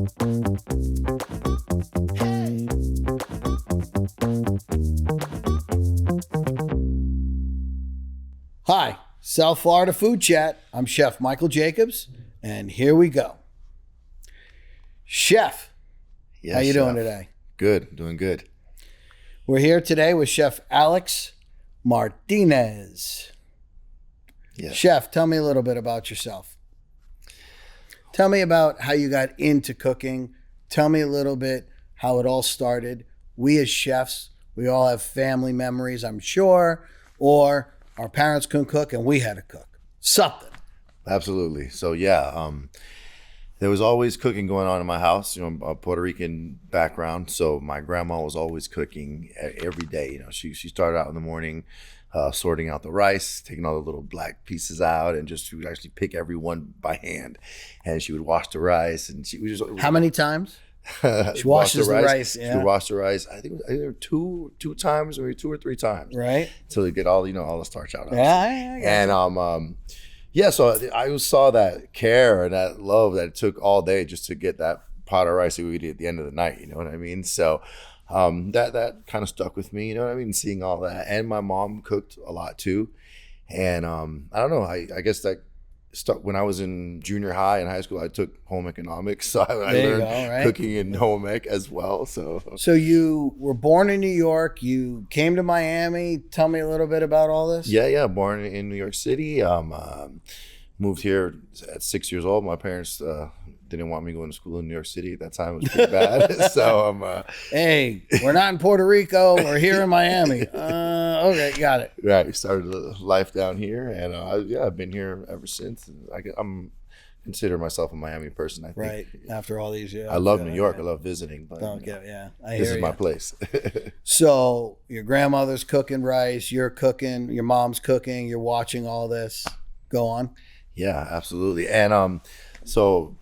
Hi, South Florida Food Chat. I'm Chef Michael Jacobs, and here we go. Chef, Yes, how you doing Chef. today? Good, doing good. We're here today with Chef Alex Martinez. Yes. Chef, tell me a little bit about yourself. Tell me about how you got into cooking. Tell me a little bit how it all started. We as chefs, we all have family memories, I'm sure, or our parents couldn't cook and we had to cook. Something. Absolutely. So yeah, there was always cooking going on in my house. You know, a Puerto Rican background, so my grandma was always cooking every day. You know, she started out in the morning, sorting out the rice, taking all the little black pieces out, and she would actually pick every one by hand, and she would wash the rice. And she was just How many times? She washes the rice. Yeah. She would wash the rice. I think it was either two times, or 2 or 3 times, Right. until they get all the starch out. Yeah. And yeah, so I saw that care and that love that it took all day just to get that pot of rice that we would eat at the end of the night. You know what I mean? So that kind of stuck with me. You know what I mean? Seeing all that, and my mom cooked a lot too. And I don't know. I guess that stuck when I was in junior high and high school. I took home economics, so I learned cooking in home ec as well. So you were born in New York. You came to Miami. Tell me a little bit about all this. Yeah. Born in New York City. Moved here at 6 years old. My parents didn't want me going to school in New York City at that time. It was pretty bad. So hey, we're not in Puerto Rico. We're here in Miami. Okay, got it. Right. We started life down here, and I've been here ever since. I'm consider myself a Miami person, I think. Right. After all these years. I love New York. I love visiting, but this is my place. So your grandmother's cooking rice, you're cooking, your mom's cooking, you're watching all this go on. Yeah, absolutely. And so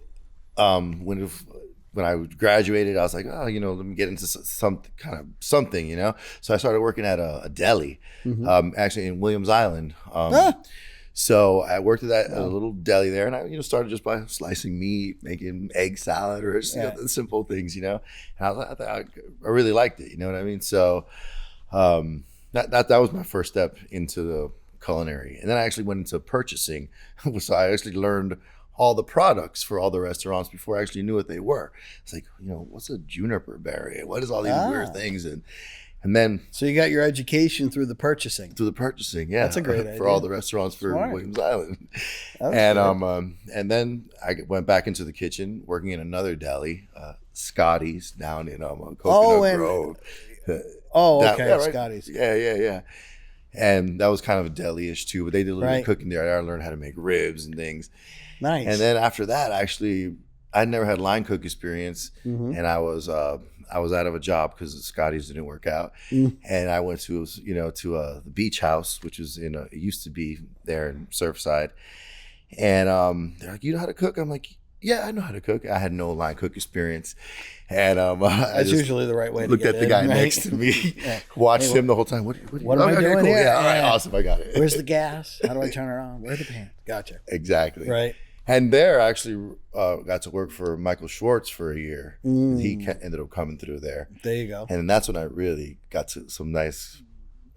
when I graduated, I was like, let me get into something, you know. So I started working at a deli, actually in Williams Island. So I worked at a little deli there, and I started just by slicing meat, making egg salad, or the simple things, you know. And I really liked it, you know what I mean. So that was my first step into the culinary, and then I actually went into purchasing. So I actually learned all the products for all the restaurants before I actually knew what they were. It's like, what's a juniper berry? What is all these weird things? And then so you got your education through the purchasing. Yeah, that's a great idea for all the restaurants for Williams Island. And then I went back into the kitchen, working in another deli, Scotty's down in Coconut Grove. Scotty's. Yeah. And that was kind of a deli-ish too, but they did a little cooking there. I learned how to make ribs and things. Nice. And then after that, actually, I never had line cook experience, and I was out of a job because Scotty's didn't work out, and I went to the beach house, which was it used to be there in Surfside, and they're like, "You know how to cook?" I'm like, "Yeah, I know how to cook." I had no line cook experience, and that's usually the right way to looked get at the guy next to me, watched him the whole time. What am I doing here? Yeah, all right, awesome, I got it. Where's the gas? How do I turn it on? Where's the pan? Gotcha. Exactly. Right. And there, I actually got to work for Michael Schwartz for a year. He ended up coming through there. There you go. And that's when I really got to some nice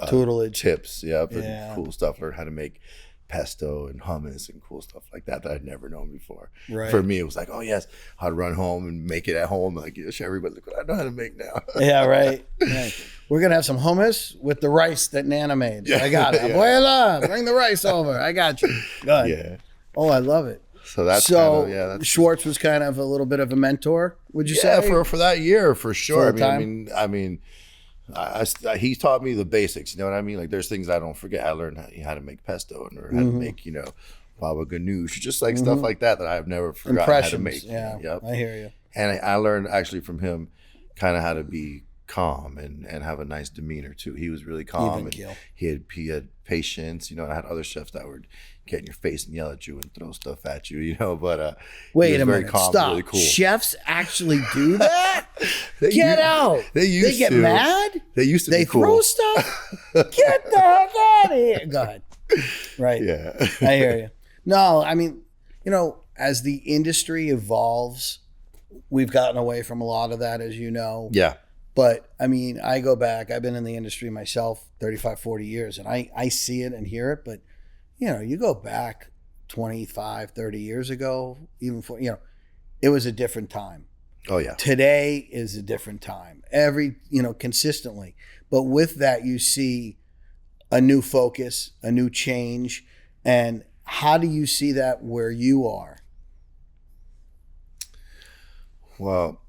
tutelage tips. And cool stuff. Learned how to make pesto and hummus and cool stuff like that I'd never known before. Right. For me, it was like, oh yes, I'd run home and make it at home. Like, show everybody, look what I know how to make now. Yeah, right. We're gonna have some hummus with the rice that Nana made. I got it. Abuela, bring the rice over. I got you. Go ahead. Yeah. Oh, I love it. So that's Schwartz was kind of a little bit of a mentor, would you say? For that year, for sure. I mean, he taught me the basics. You know what I mean? Like, there's things I don't forget. I learned how to make pesto and how to make baba ganoush, just like stuff like that I've never forgotten how to make. Yeah, yep. I hear you. And I learned actually from him kind of how to be calm and have a nice demeanor too. He was really calm. He had patience. I had other chefs that would get in your face and yell at you and throw stuff at you, but wait a minute, calm, stop. Really cool. Chefs actually do that? Get out. They get mad? They used to They be cool. throw stuff? Get the heck out of here. Go ahead. Right. Yeah. I hear you. No, I mean, as the industry evolves, we've gotten away from a lot of that, as you know. Yeah. But I mean, I go back, I've been in the industry myself 35, 40 years, and I see it and hear it. But, you know, you go back 25, 30 years ago, even for, you know, it was a different time. Oh, yeah. Today is a different time, consistently. But with that, you see a new focus, a new change. And how do you see that where you are? Well,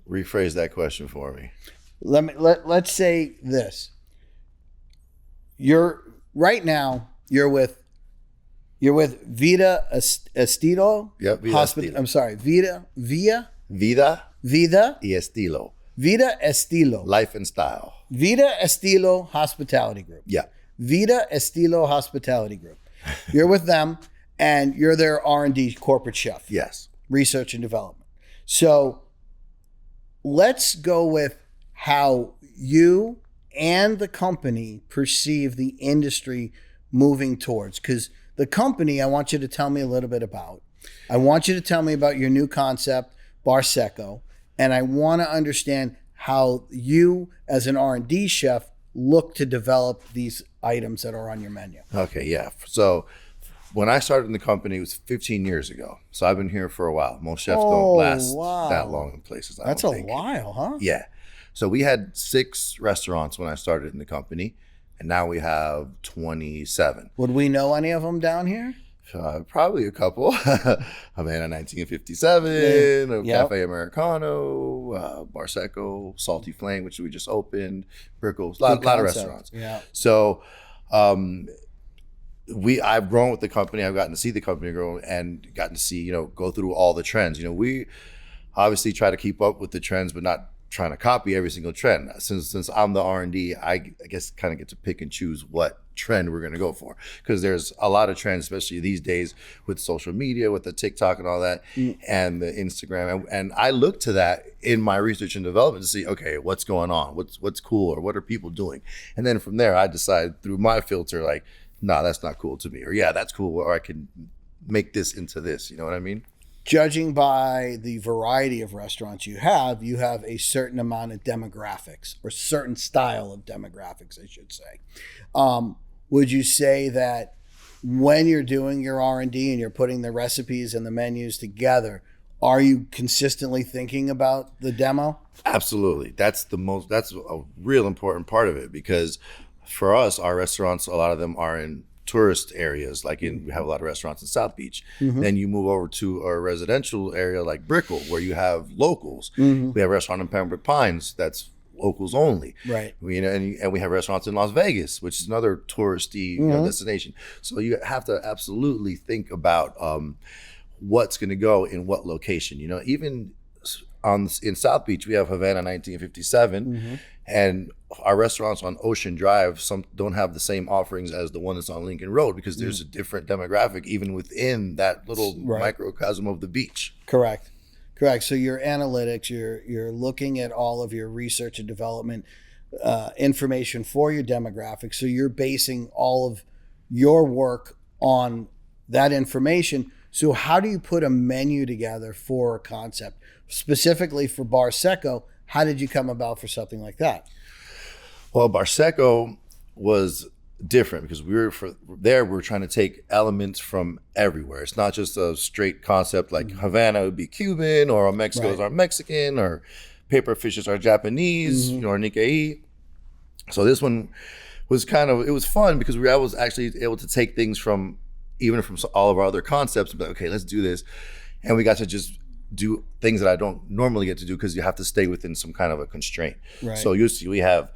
rephrase that question for me. Let's say this. You're with Vida Estilo. Yep, Vida Estilo. I'm sorry, Vida y Estilo. Vida Estilo. Life and style. Vida Estilo Hospitality Group. Yeah. Vida Estilo Hospitality Group. You're with them, and you're their R&D corporate chef. Yes. Research and development. So let's go with how you and the company perceive the industry moving towards. Because the company, I want you to tell me a little bit about. I want you to tell me about your new concept, Barsecco, and I want to understand how you, as an R&D chef, look to develop these items that are on your menu. Okay, yeah. So when I started in the company, it was 15 years ago. So I've been here for a while. Most chefs don't last that long in places. That's a while, huh? Yeah. So we had 6 restaurants when I started in the company, and now we have 27. Would we know any of them down here? Probably a couple. Havana 1957, Cafe Americano, Barsecco, Salty Flame, which we just opened, Brickles, a lot of restaurants. Yeah. So I've grown with the company. I've gotten to see the company grow and gotten to see, go through all the trends. We obviously try to keep up with the trends, but not trying to copy every single trend. Since I'm the R&D, I guess kind of get to pick and choose what trend we're going to go for, because there's a lot of trends, especially these days with social media, with the TikTok and all that, and the Instagram. And I look to that in my research and development to see, okay, what's going on? What's cool, or what are people doing? And then from there, I decide through my filter, like, nah, that's not cool to me, or yeah, that's cool, or I can make this into this. You know what I mean? Judging by the variety of restaurants you have a certain amount of demographics, or certain style of demographics, I should say. Would you say that when you're doing your R&D and you're putting the recipes and the menus together, are you consistently thinking about the demo? Absolutely. That's a real important part of it, because for us, our restaurants, a lot of them are in tourist areas, like we have a lot of restaurants in South Beach. Mm-hmm. Then you move over to a residential area like Brickell, where you have locals. Mm-hmm. We have a restaurant in Pembroke Pines that's locals only. Right. And we have restaurants in Las Vegas, which is another touristy destination. So you have to absolutely think about what's going to go in what location. Even in South Beach, we have Havana 1957, and our restaurants on Ocean Drive, some don't have the same offerings as the one that's on Lincoln Road, because there's a different demographic even within that little microcosm of the beach. Correct. So your analytics, you're looking at all of your research and development information for your demographics. So you're basing all of your work on that information. So how do you put a menu together for a concept? Specifically for Barsecco, how did you come about for something like that? Well, Barsecco was different because we're trying to take elements from everywhere. It's not just a straight concept like Havana would be Cuban, or Mexico's are Mexican, or paper fishes are Japanese, or Nikkei. So this one was it was fun because I was actually able to take things from all of our other concepts and be like, okay, let's do this. And we got to just do things that I don't normally get to do, because you have to stay within some kind of a constraint. Right. So you see, we have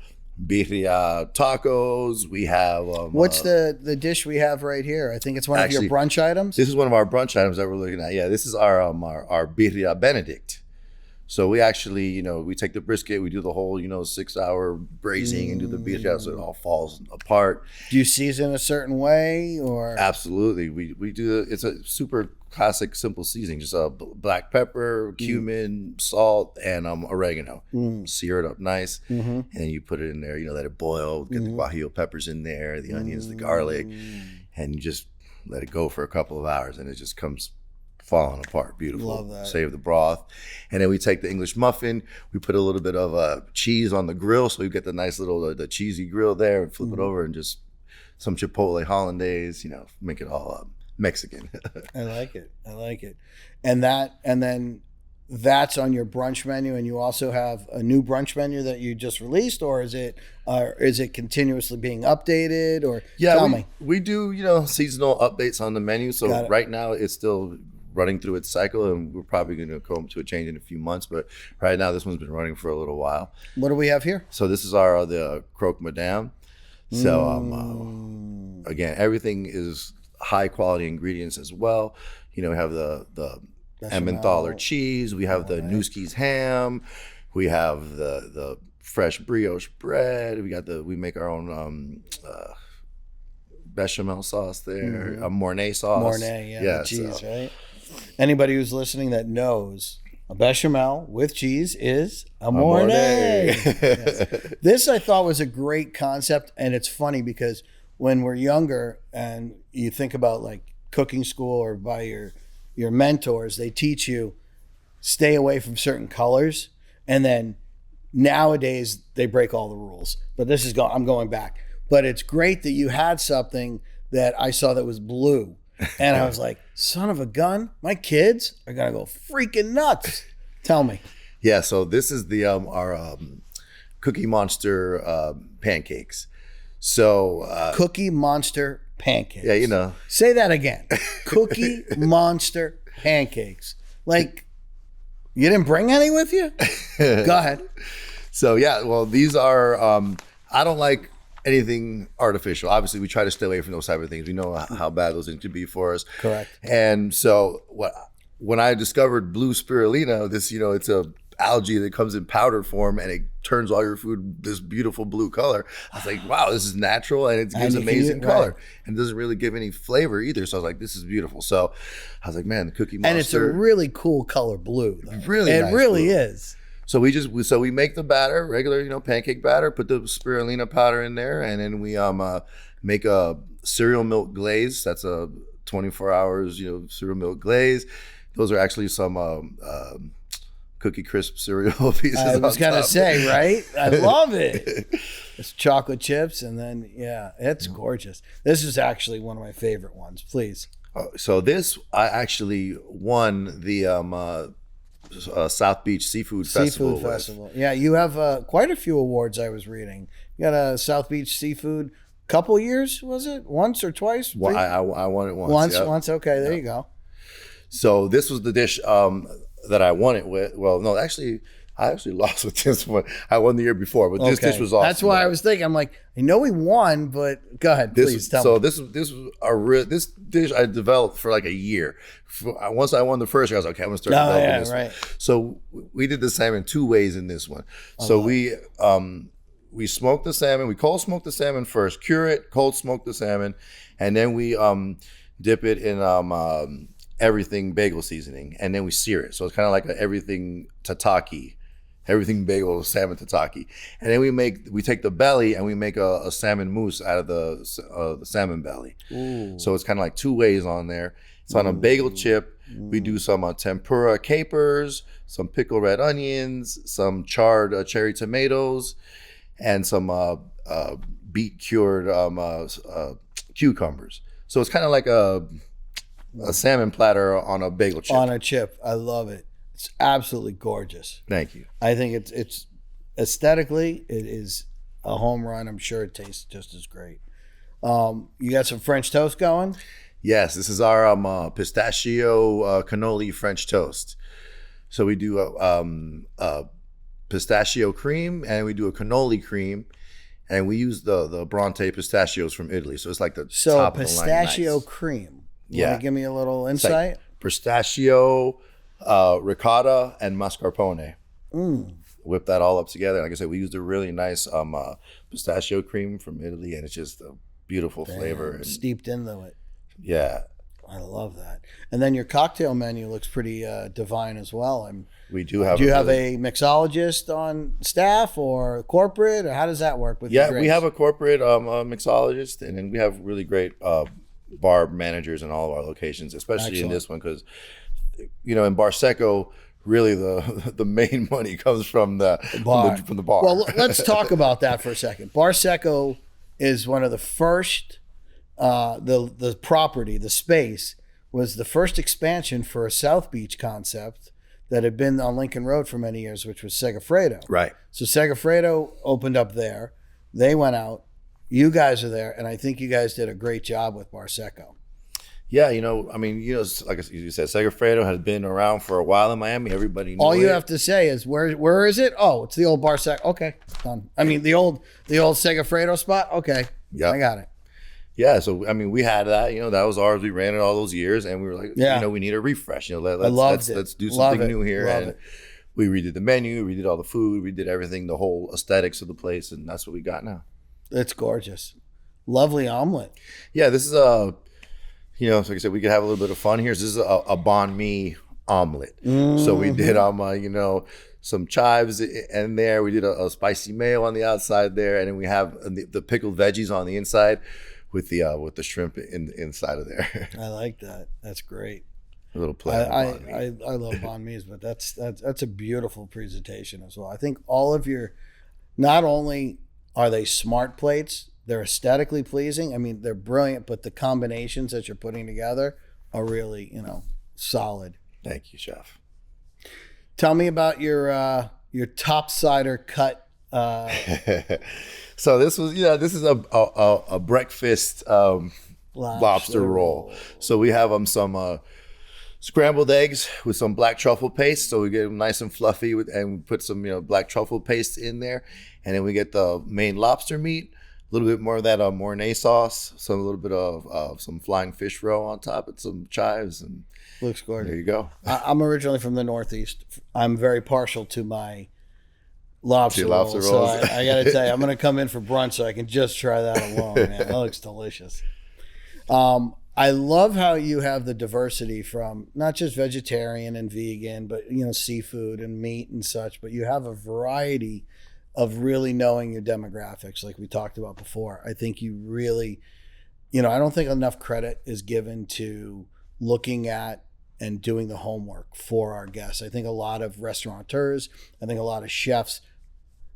birria tacos. We have what's the dish we have right here? I think it's one of your brunch items. This is one of our brunch items that we're looking at. Yeah, this is our birria Benedict. So we actually, we take the brisket, we do the whole, 6-hour braising and do the birria so it all falls apart. Do you season a certain way, or? Absolutely. We do, it's a super classic, simple seasoning, just black pepper, cumin, salt, and oregano. Sear it up nice, and then you put it in there, let it boil, get the guajillo peppers in there, the onions, the garlic, and you just let it go for a couple of hours, and it just comes falling apart. Beautiful. Love that. Save the broth. And then we take the English muffin. We put a little bit of cheese on the grill, so you get the nice little the cheesy grill there, and flip it over, and just some chipotle hollandaise. Make it all Mexican. I like it. And then that's on your brunch menu, and you also have a new brunch menu that you just released, or is it continuously being updated? Or tell me. We do seasonal updates on the menu. So right now it's still running through its cycle, and we're probably going to come to a change in a few months. But right now this one's been running for a little while. What do we have here? So this is our the croque madame. So again, everything is high quality ingredients as well. We have the Emmentaler cheese. We have the Newski's ham. We have the fresh brioche bread. We make our own bechamel sauce there. A Mornay sauce. Mornay, the cheese, right? Anybody who's listening that knows a bechamel with cheese is a Mornay. Yes. This I thought was a great concept, and it's funny because when we're younger and you think about like cooking school or by your mentors, they teach you stay away from certain colors, and then nowadays they break all the rules. But I'm going back. But it's great that you had something that I saw that was blue, and I was like, son of a gun, my kids are gonna go freaking nuts. Tell me. Yeah, so this is our Cookie Monster pancakes. So Cookie Monster pancakes. Yeah, Say that again. Cookie Monster pancakes. Like, you didn't bring any with you? Go ahead. So yeah, well, these are I don't like anything artificial. Obviously, we try to stay away from those type of things. We know how bad those things can be for us. Correct. And so when I discovered blue spirulina, this it's a algae that comes in powder form, and it turns all your food this beautiful blue color. I was like, wow, this is natural, and it gives amazing color, right, and doesn't really give any flavor either. So I was like, this is beautiful. So I was like, man, the Cookie Monster. And it's a really cool color blue, though. It nice really blue. is. So we make the batter, regular, pancake batter, put the spirulina powder in there, and then we make a cereal milk glaze. That's a 24 hours, cereal milk glaze. Those are actually some Cookie Crisp cereal pieces. I was gonna say, right? I love it. It's chocolate chips, and then it's gorgeous. This is actually one of my favorite ones. Please. So this, I actually won the South Beach Seafood Festival. Yeah, you have quite a few awards. I was reading. You got a South Beach Seafood. Couple years, was it? Once or twice? Well, I won it once. Once. Okay, there you go. So this was the dish that I won it with. Well, no, actually, I lost with this one. I won the year before, but this dish was awesome. That's why I was thinking. I'm like, I know we won, but go ahead, please tell me. So this dish I developed for like a year. Once I won the first year, I was like, okay, I'm gonna start developing this. Right. So we did the salmon two ways in this one. So we smoked the salmon. We cold smoked the salmon first, cure it, cold smoke the salmon, and then we dip it in everything bagel seasoning, and then we sear it. So it's kind of like everything bagel salmon tataki. And then we take the belly and we make a salmon mousse out of the salmon belly. Ooh. So it's kind of like two ways on there. It's on a bagel chip. We do some tempura capers, some pickled red onions, some charred cherry tomatoes, and some beet cured cucumbers. So it's kind of like a salmon platter on a bagel chip. On a chip. I love it. It's absolutely gorgeous. Thank you. I think it's aesthetically, it is a home run. I'm sure it tastes just as great. You got some French toast going? Yes, this is our pistachio cannoli French toast. So we do a pistachio cream, and we do a cannoli cream, and we use the Bronte pistachios from Italy. So it's like the top of the line. So pistachio cream. Want to give me a little insight? Like pistachio, ricotta, and mascarpone. Whip that all up together. Like I said, we used a really nice pistachio cream from Italy, and it's just a beautiful flavor. And steeped into it. Yeah. I love that. And then your cocktail menu looks pretty divine as well. We do have. Do you have a mixologist on staff or corporate, or how does that work with? Yeah, we have a corporate mixologist, and then we have really great bar managers in all of our locations, especially in this one, because in Barsecco, really the main money comes from the bar. From the bar. Well, let's talk about that for a second. Barsecco is one of the first. The property, the space, was the first expansion for a South Beach concept that had been on Lincoln Road for many years, which was Segafredo. Right. So Segafredo opened up there. They went out. You guys are there, and I think you guys did a great job with Barsecco. Yeah, like you said, Segafredo has been around for a while in Miami. Everybody knows. All you have to say is, where is it? Oh, it's the old Barsecco. Okay, done. I mean, the old Segafredo spot. Okay, yeah, I got it. Yeah, so we had that. That was ours. We ran it all those years, and we were like, we need a refresh. Let's do something new here. And we redid the menu, we redid all the food, we did everything, the whole aesthetics of the place, and that's what we got now. It's gorgeous, lovely omelet. Yeah, this is so like I said, we could have a little bit of fun here. So this is a banh mi omelet. Mm-hmm. So we did some chives in there. We did a spicy mayo on the outside there, and then we have the pickled veggies on the inside with the shrimp inside of there. I like that. That's great. A little play. I love banh mi's, but that's a beautiful presentation as well. I think all of your, not only are they smart plates, they're aesthetically pleasing. I mean, they're brilliant, but the combinations that you're putting together are really, solid. Thank you, chef. Tell me about your topsider cut. So this is a breakfast lobster roll. So we have some scrambled eggs with some black truffle paste. So we get them nice and fluffy and we put some black truffle paste in there, and then we get the main lobster meat. A little bit more of that Mornay sauce, a little bit of some flying fish roe on top, and some chives, and looks gorgeous. There you go. I'm originally from the Northeast. I'm very partial to my lobster rolls. So I got to tell you, I'm going to come in for brunch so I can just try that alone. Man, that looks delicious. I love how you have the diversity from not just vegetarian and vegan, but seafood and meat and such. But you have a variety of really knowing your demographics, like we talked about before. I think you really, I don't think enough credit is given to looking at and doing the homework for our guests. I think a lot of restaurateurs, I think a lot of chefs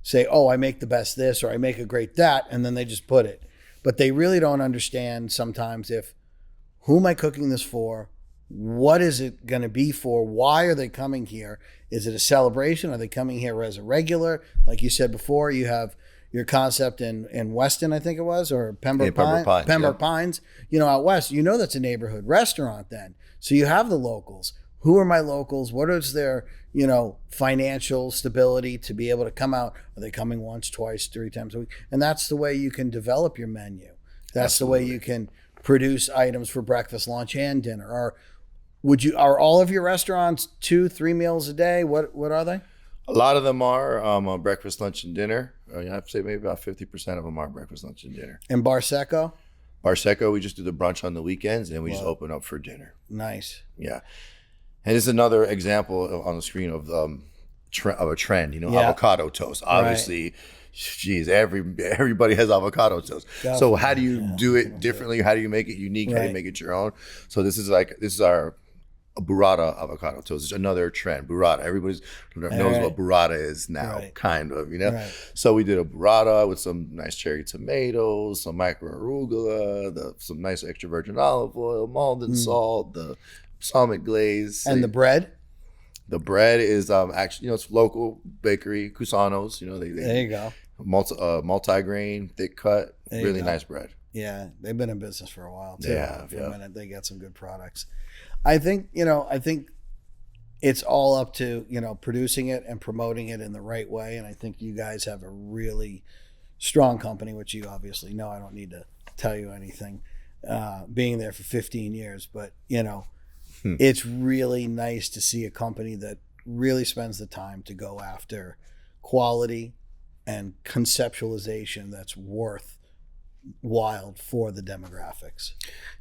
say, oh, I make the best this, or I make a great that, and then they just put it. But they really don't understand sometimes who am I cooking this for? What is it going to be for? Why are they coming here? Is it a celebration? Are they coming here as a regular? Like you said before, you have your concept in Weston, I think it was, or Pembroke Pines, out west. That's a neighborhood restaurant then. So you have the locals. Who are my locals? What is their, financial stability to be able to come out? Are they coming once, twice, 3 times a week? And that's the way you can develop your menu. That's Absolutely. The way you can produce items for breakfast, lunch, and dinner. Are all of your restaurants 2-3 meals a day? What are they? A lot of them are breakfast, lunch, and dinner. I have to say maybe about 50% of them are breakfast, lunch, and dinner. And Barsecco? Barsecco, we just do the brunch on the weekends, and we just open up for dinner. Nice. Yeah. And it's another example on the screen of a trend, avocado toast. Obviously, right. Geez, everybody has avocado toast. Definitely. So how do you do it differently? How do you make it unique? Right. How do you make it your own? So this is our burrata avocado toast. It's another trend. Burrata. Everybody knows what burrata is now, kind of, Right. So we did a burrata with some nice cherry tomatoes, some micro arugula, some nice extra virgin olive oil, Malden salt, the balsamic glaze. And the bread? The bread is actually, it's local bakery, Cusano's. There you go. Multi-grain, thick cut, really nice bread. Yeah, they've been in business for a while too. Yeah, for a minute, they got some good products. I think it's all up to producing it and promoting it in the right way. And I think you guys have a really strong company, which you obviously know. I don't need to tell you anything. Being there for 15 years, but it's really nice to see a company that really spends the time to go after quality and conceptualization that's worthwhile for the demographics.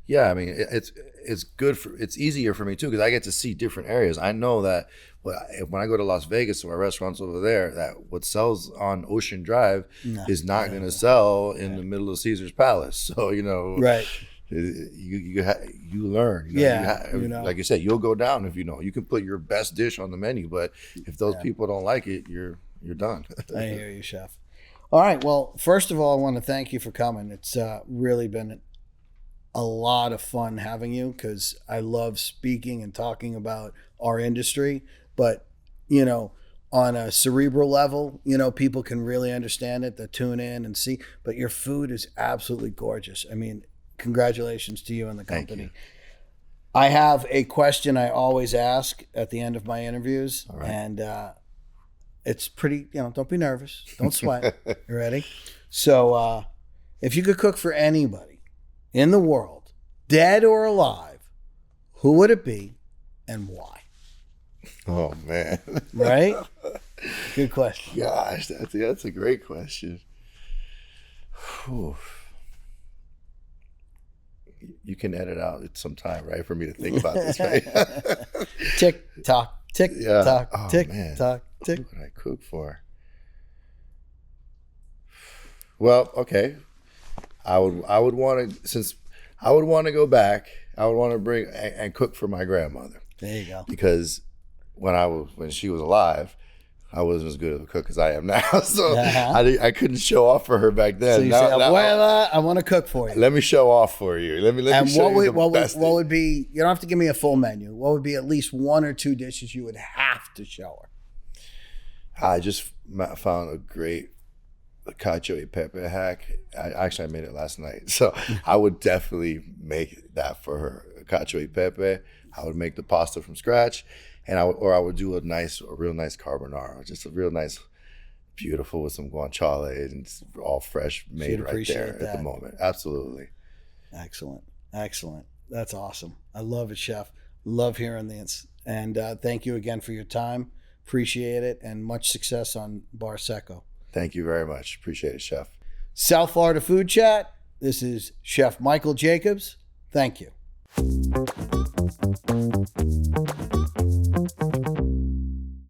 Yeah, I mean, it's good it's easier for me too because I get to see different areas. I know that when I go to Las Vegas to our restaurants over there, that what sells on Ocean Drive is not going to sell in the middle of Caesar's Palace. So right. You learn. Like you said, you'll go down if you know. You can put your best dish on the menu, but if those people don't like it, you're done. I hear you, chef. All right. Well, first of all, I want to thank you for coming. It's really been a lot of fun having you, because I love speaking and talking about our industry. But, on a cerebral level, people can really understand it, that tune in and see. But your food is absolutely gorgeous. I mean, congratulations to you and the company. Thank you. I have a question I always ask at the end of my interviews. All right. And it's pretty, don't be nervous. Don't sweat. You ready? So if you could cook for anybody in the world, dead or alive, who would it be and why? Oh, man. Right? Good question. Gosh, that's a great question. Whew. You can edit out some time, right, for me to think about this, right? Tick tock, tick tock, tick tock, tick. What would I cook for? Well, okay. I would want to go back. I would want to bring and cook for my grandmother. There you go. Because when she was alive, I wasn't as good of a cook as I am now, so I couldn't show off for her back then. So you say, Abuela, I want to cook for you. Let me show off for you. Let me show you the best. What would be? You don't have to give me a full menu. What would be at least one or two dishes you would have to show her? I just found a great cacio e pepe hack. I made it last night, so I would definitely make that for her. Cacio e pepe. I would make the pasta from scratch. And I would do a real nice carbonara, just a real nice, beautiful with some guanciale and all fresh made right there at the moment. Absolutely. Excellent. That's awesome. I love it, Chef. Love hearing this. And thank you again for your time. Appreciate it, and much success on Barsecco. Thank you very much. Appreciate it, Chef. South Florida Food Chat. This is Chef Michael Jacobs. Thank you.